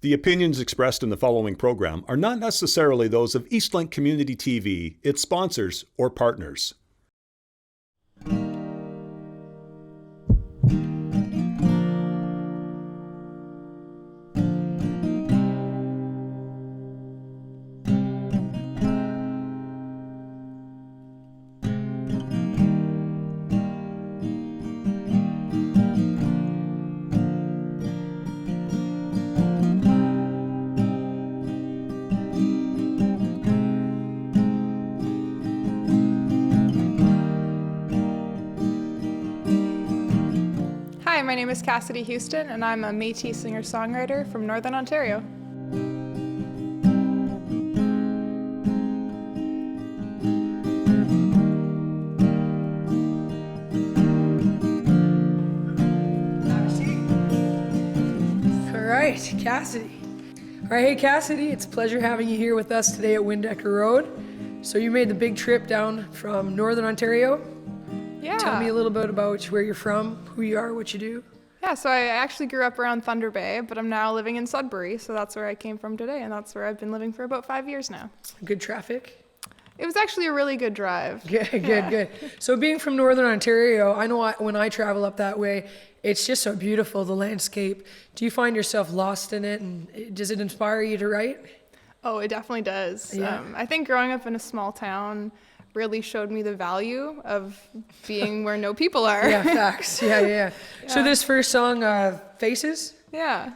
The opinions expressed in the following program are not necessarily those of Eastlink Community TV, its sponsors, or partners. Hi, my name is Cassidy Houston, and I'm a Métis singer-songwriter from Northern Ontario. All right, Cassidy. All right, hey Cassidy, it's a pleasure having you here with us today at Windecker Road. So you made the big trip down from Northern Ontario. Yeah. Tell me a little bit about where you're from, who you are, what you do. Yeah, so I actually grew up around Thunder Bay, but I'm now living in Sudbury, so that's where I came from today, and that's where I've been living for about 5 years now. Good traffic? It was actually a really good drive. Good. So being from Northern Ontario, I know when I travel up that way, it's just so beautiful, the landscape. Do you find yourself lost in it, and does it inspire you to write? Oh, it definitely does. Yeah. I think growing up in a small town really showed me the value of being where no people are. Yeah, facts. Yeah. So this first song, Faces, Yeah.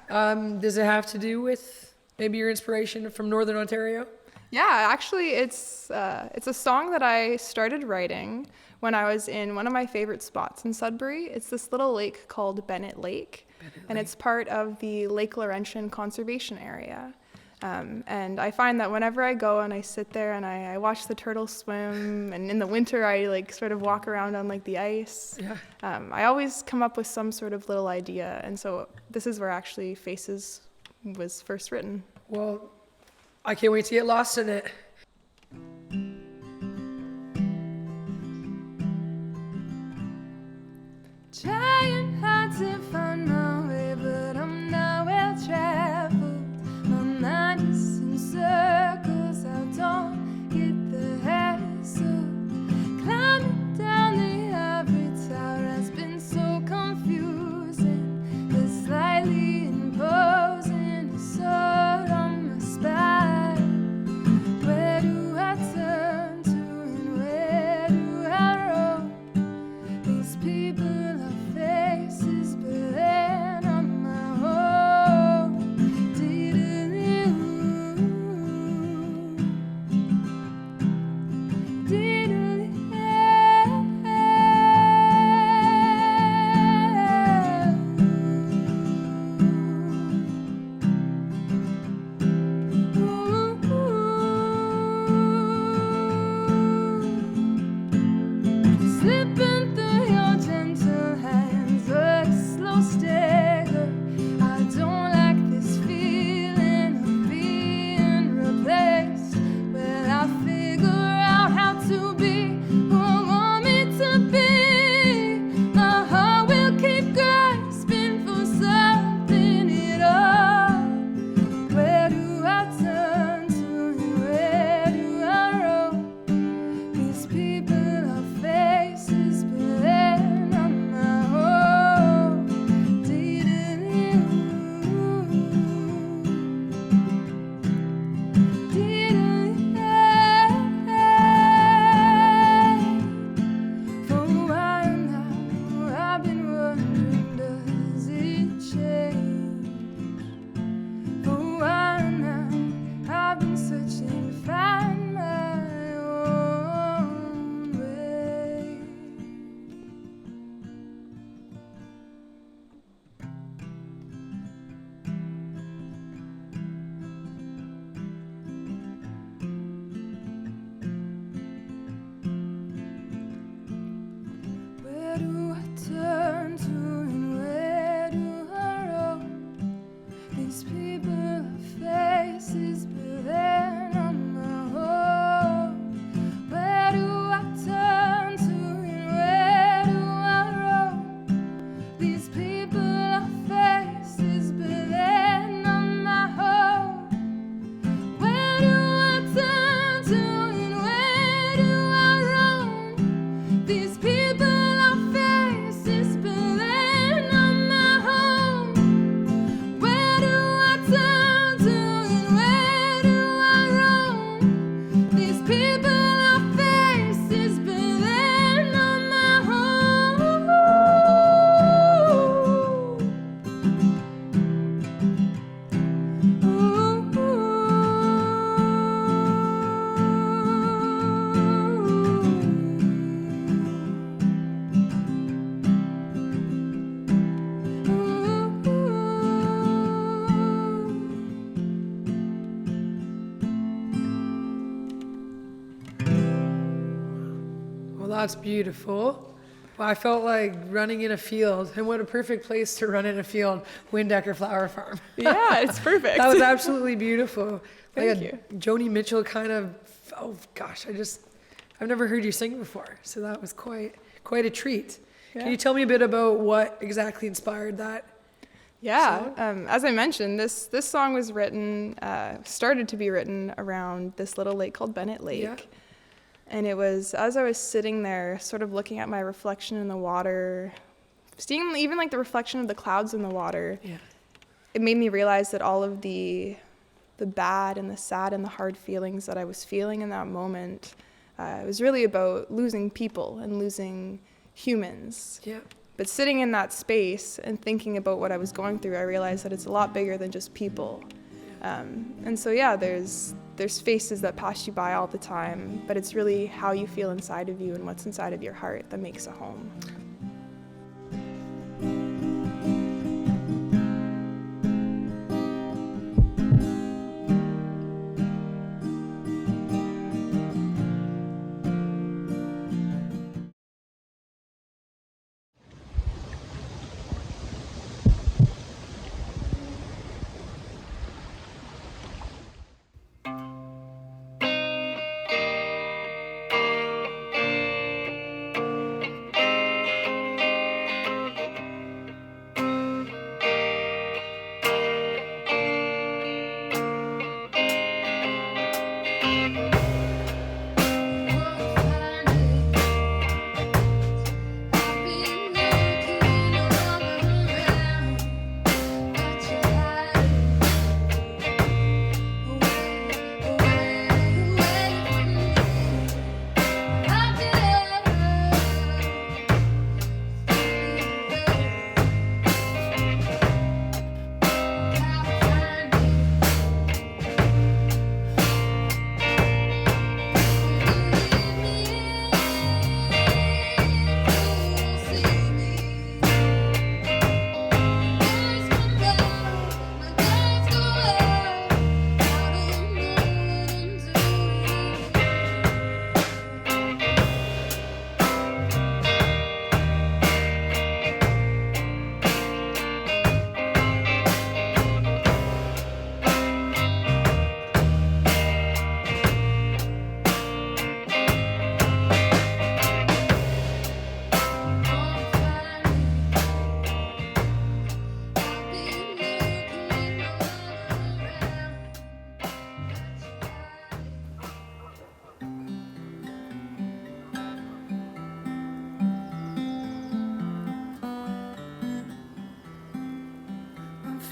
does it have to do with maybe your inspiration from Northern Ontario? Yeah, actually, it's a song that I started writing when I was in one of my favorite spots in Sudbury. It's this little lake called Bennett Lake, and it's part of the Lake Laurentian Conservation Area. And I find that whenever I go and I sit there and I watch the turtles swim, and in the winter I like sort of walk around on like the ice, Yeah. I always come up with some sort of little idea. And so this is where actually Faces was first written. Well, I can't wait to get lost in it. Trying hard to find my way, but I'm not well traveled. My mind is in circles, I don't get the hassle. Climbing down the ivory tower has been so confusing. The slightly imposing sword on my spine. Where do I turn to and where do I roam? These people are faces, but they're not my own. Slipping through your gentle hands, a slow stagger. I don't like this feeling of being replaced. Well, I figure out how to be who I want me to be. My heart will keep grasping for something at all. Where do I turn to and where do I roam? These people are faces, but they're not my own. For a while now, I've been wondering, does it change? For a while now, I've been searching to find my own way. Where do I turn to and where do I roam? These people are faces, but they're not my own. Where do I turn to and where do I roam? These people are faces, but they're not my that's beautiful. Well, I felt like running in a field, and what a perfect place to run in a field, Windecker Flower Farm. Yeah, it's perfect. That was absolutely beautiful. Thank like you. Joni Mitchell kind of, oh gosh, I've never heard you sing before, so that was quite a treat. Yeah. Can you tell me a bit about what exactly inspired that? Yeah, as I mentioned, this song was written, started to be written around this little lake called Bennett Lake. Yeah. And it was as I was sitting there, sort of looking at my reflection in the water, seeing even like the reflection of the clouds in the water, Yeah. it made me realize that all of the bad and the sad and the hard feelings that I was feeling in that moment, it was really about losing people and losing humans. Yeah. But sitting in that space and thinking about what I was going through, I realized that it's a lot bigger than just people. And so, yeah, there's faces that pass you by all the time, but it's really how you feel inside of you and what's inside of your heart that makes a home.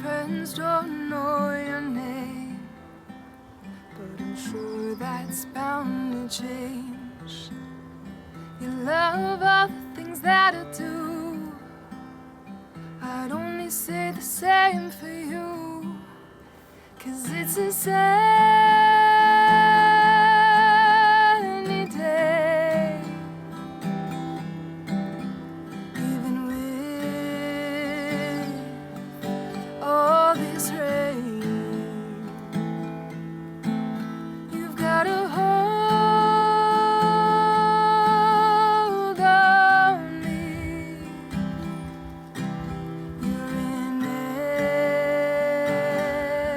Friends don't know your name, but I'm sure that's bound to change. You love all the things that I do. I'd only say the same for you, 'cause it's a sunny day, even with all this rain. You've got a hold on me. You're in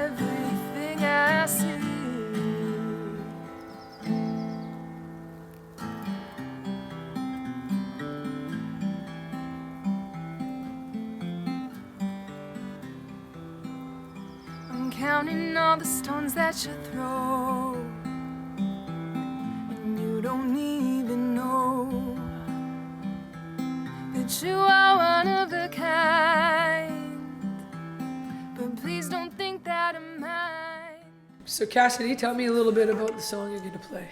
everything I see. I'm counting all the stones that you throw, and you don't even know that you are one of a kind. But please don't think that I'm mine. So Cassidy, tell me a little bit about the song you're going to play.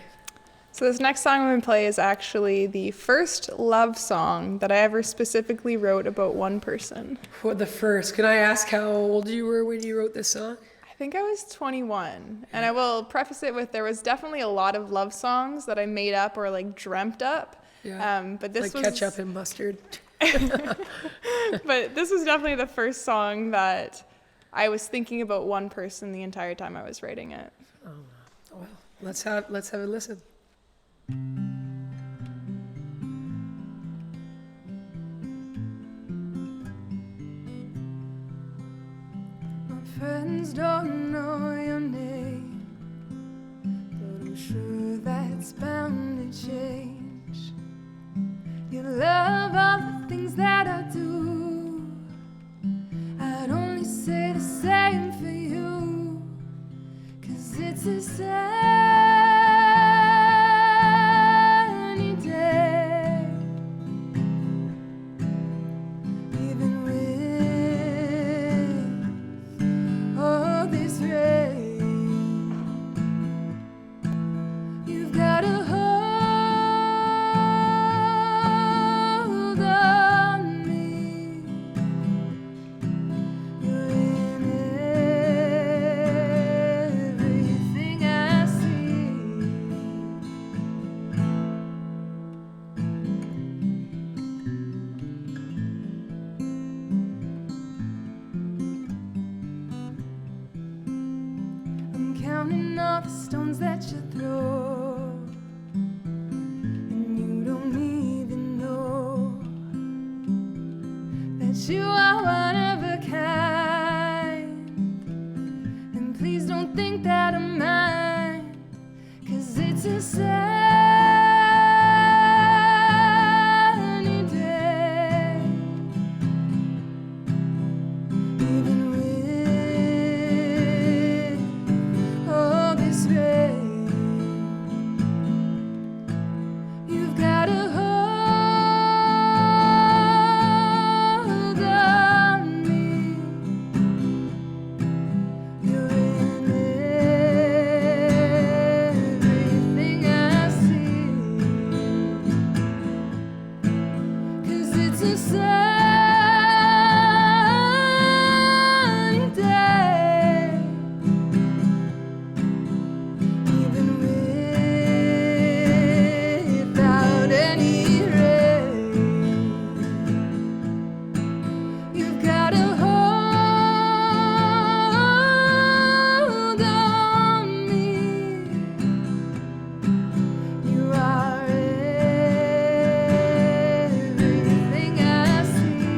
So this next song I'm going to play is actually the first love song that I ever specifically wrote about one person. What the first? Can I ask how old you were when you wrote this song? I think I was 21, and I will preface it with there was definitely a lot of love songs that I made up or like dreamt up. Yeah. But this Like was ketchup and mustard. But this was definitely the first song that I was thinking about one person the entire time I was writing it. Oh, well, let's have a listen. friends don't know your name, but I'm sure that's bound to change. You love all the things that I do. I'd only say the same for you, 'cause it's a sunny day, even with all this rain. You've got a hold on me. You're in everything I see. I'm counting all the stones that you throw, and you don't even know that you are one of a kind. And please don't think that I'm mine, 'cause it's a sunny day, even with all this rain. You've got a hold on me. You're in everything I see, 'cause it's a sunny day, even without any rain. You've got a hold on me. You are everything I see.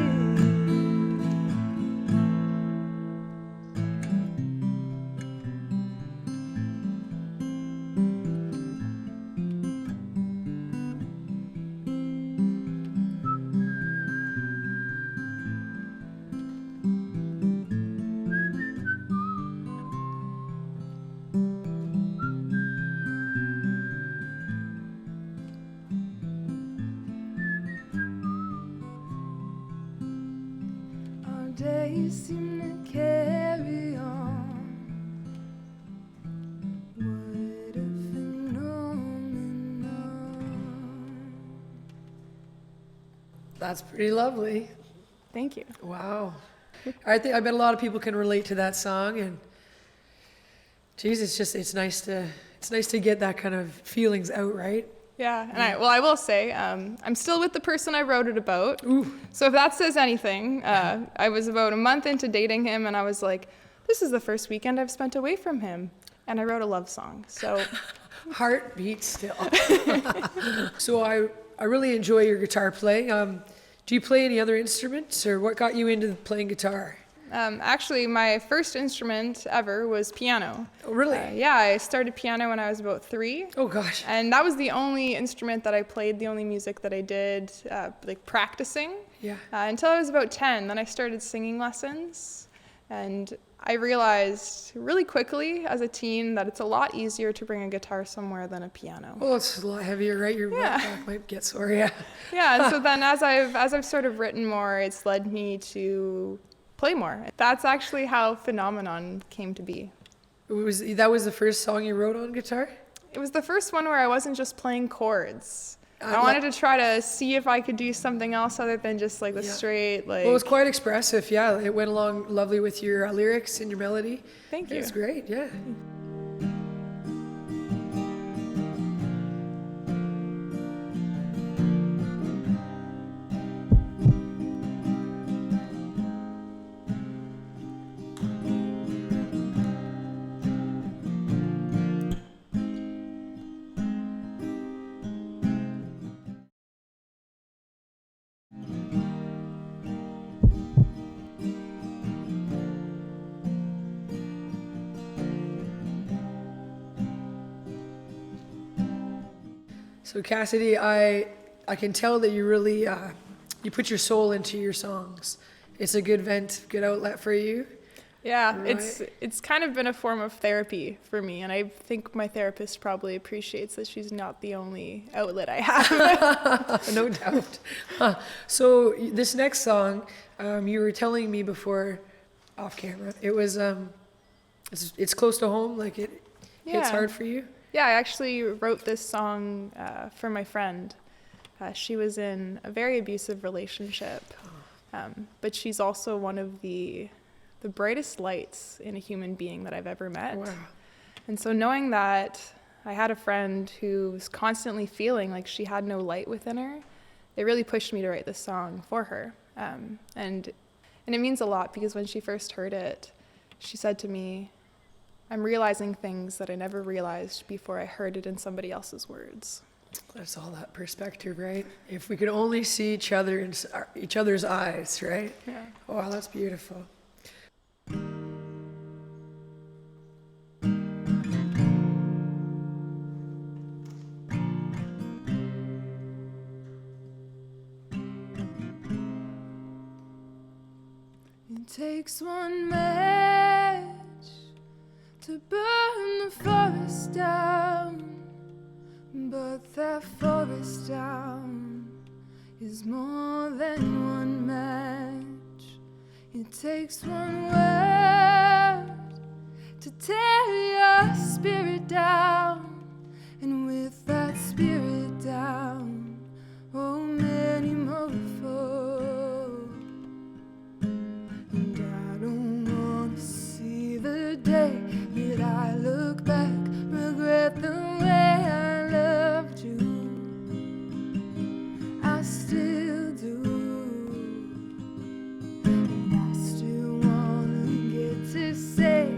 Our days seem to carry on. What a phenomenon. That's pretty lovely. Thank you. Wow. I bet a lot of people can relate to that song, and geez, it's nice to get that kind of feelings out, right? Yeah, and I will say, I'm still with the person I wrote it about. Ooh. So if that says anything, I was about a month into dating him, and I was like, this is the first weekend I've spent away from him, and I wrote a love song. So Heart beats still. So I really enjoy your guitar playing. Do you play any other instruments, or what got you into playing guitar? actually, my first instrument ever was piano. Oh, really? Yeah, I started piano when I was about 3. Oh gosh. And that was the only instrument that I played, the only music that I did, like practicing. Yeah. Until I was about 10. Then I started singing lessons. And I realized really quickly as a teen that it's a lot easier to bring a guitar somewhere than a piano. Well, it's a lot heavier, right? Your back might get sore, yeah. Yeah, and so then as I've sort of written more, it's led me to play more. That's actually how Phenomenon came to be. That was the first song you wrote on guitar? It was the first one where I wasn't just playing chords. I wanted to try to see if I could do something else other than just like the straight, like... Well, it was quite expressive, yeah. It went along lovely with your lyrics and your melody. Thank you. It was great, yeah. So Cassidy, I can tell that you really you put your soul into your songs. It's a good vent, good outlet for you. Yeah, Right. it's kind of been a form of therapy for me, and I think my therapist probably appreciates that she's not the only outlet I have. No doubt. So this next song, you were telling me before, off camera, it was it's close to home, like it hits Yeah. hard for you. Yeah, I actually wrote this song for my friend. She was in a very abusive relationship, but she's also one of the brightest lights in a human being that I've ever met. Wow. And so knowing that I had a friend who was constantly feeling like she had no light within her, it really pushed me to write this song for her. And it means a lot because when she first heard it, she said to me, "I'm realizing things that I never realized before I heard it in somebody else's words." That's all that perspective, right? If we could only see each other's eyes, right? Yeah. Wow, that's beautiful. It takes one match to burn the forest down, but that forest down is more than one match. It takes one word to tear your spirit down, and with that spirit down, oh, many more fall. And I don't wanna see the day that I look back, regret the way I loved you. I still do. And I still wanna get to say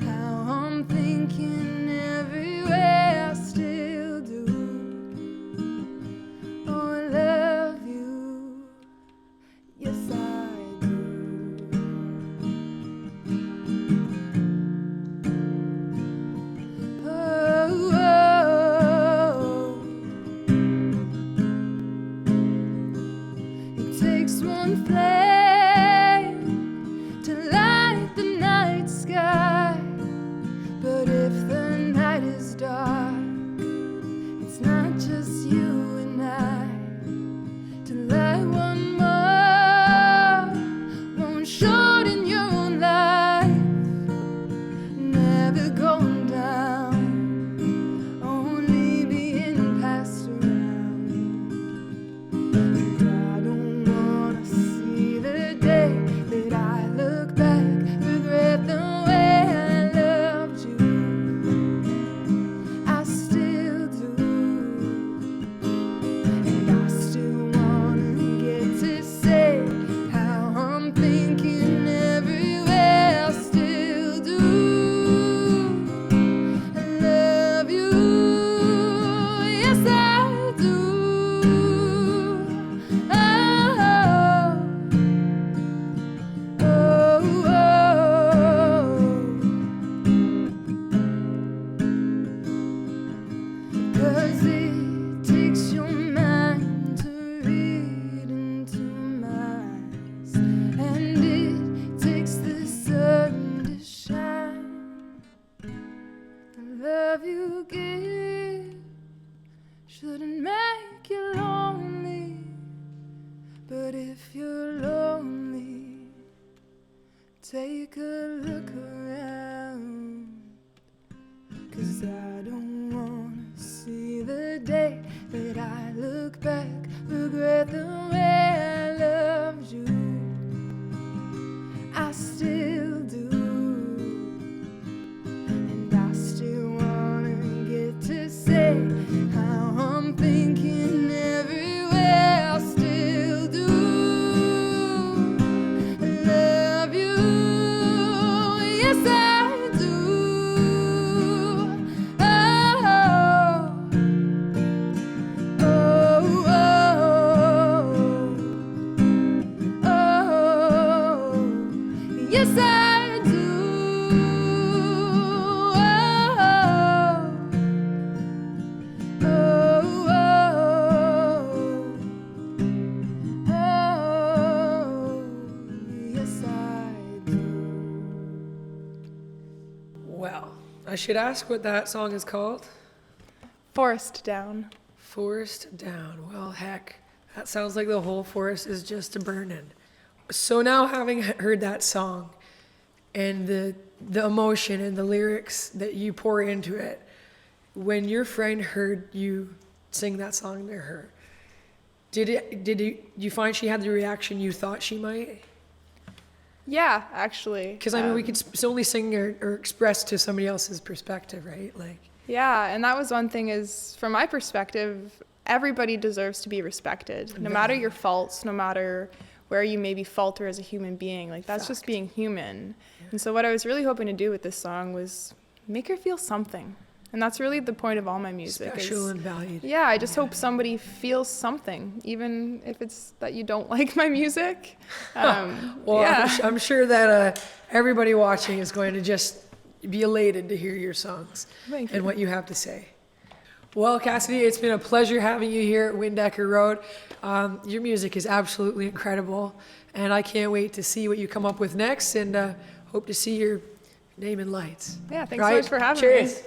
how I'm thinking every way. I still do. Oh, I love you. Yes, I do. Oh, oh. It takes one flame to light the night sky, but if the night is dark, it's not just you and I. To light one more won't shorten your own life, never going down, only being passed around. And I don't wanna see the day that I look back, regret the way I loved you. I still do. And I still wanna get to say how I'm thinking everywhere. I still do. I love you. Yes, I do. Oh, oh, oh. 'Cause it takes your mind to read into my eyes, and it takes the sun to shine. The love you give shouldn't make you lonely, but if you're lonely, take a look around. 'Cause I don't wanna see the day that I look back, regret the way I loved you. I still do. And I still wanna get to say how I'm feeling Well, I should ask what that song is called. Forest Down. Forest Down. Well, heck, that sounds like the whole forest is just a burning. So now, having heard that song and the emotion and the lyrics that you pour into it, when your friend heard you sing that song to her, did you find she had the reaction you thought she might? Yeah, actually. Because I mean, we could only sing or express to somebody else's perspective, right? Like. Yeah, and that was one thing is, from my perspective, everybody deserves to be respected, no matter your faults, no matter where you maybe falter as a human being. Like, that's just being human. Yeah. And so what I was really hoping to do with this song was make her feel something. And that's really the point of all my music. Special and valued. Yeah, I just hope somebody feels something, even if it's that you don't like my music. Well, yeah. I'm sure that everybody watching is going to just be elated to hear your songs and what you have to say. Well, Cassidy, it's been a pleasure having you here at Windecker Road. Your music is absolutely incredible, and I can't wait to see what you come up with next, and hope to see your name in lights. Yeah, thanks so much for having me. Cheers.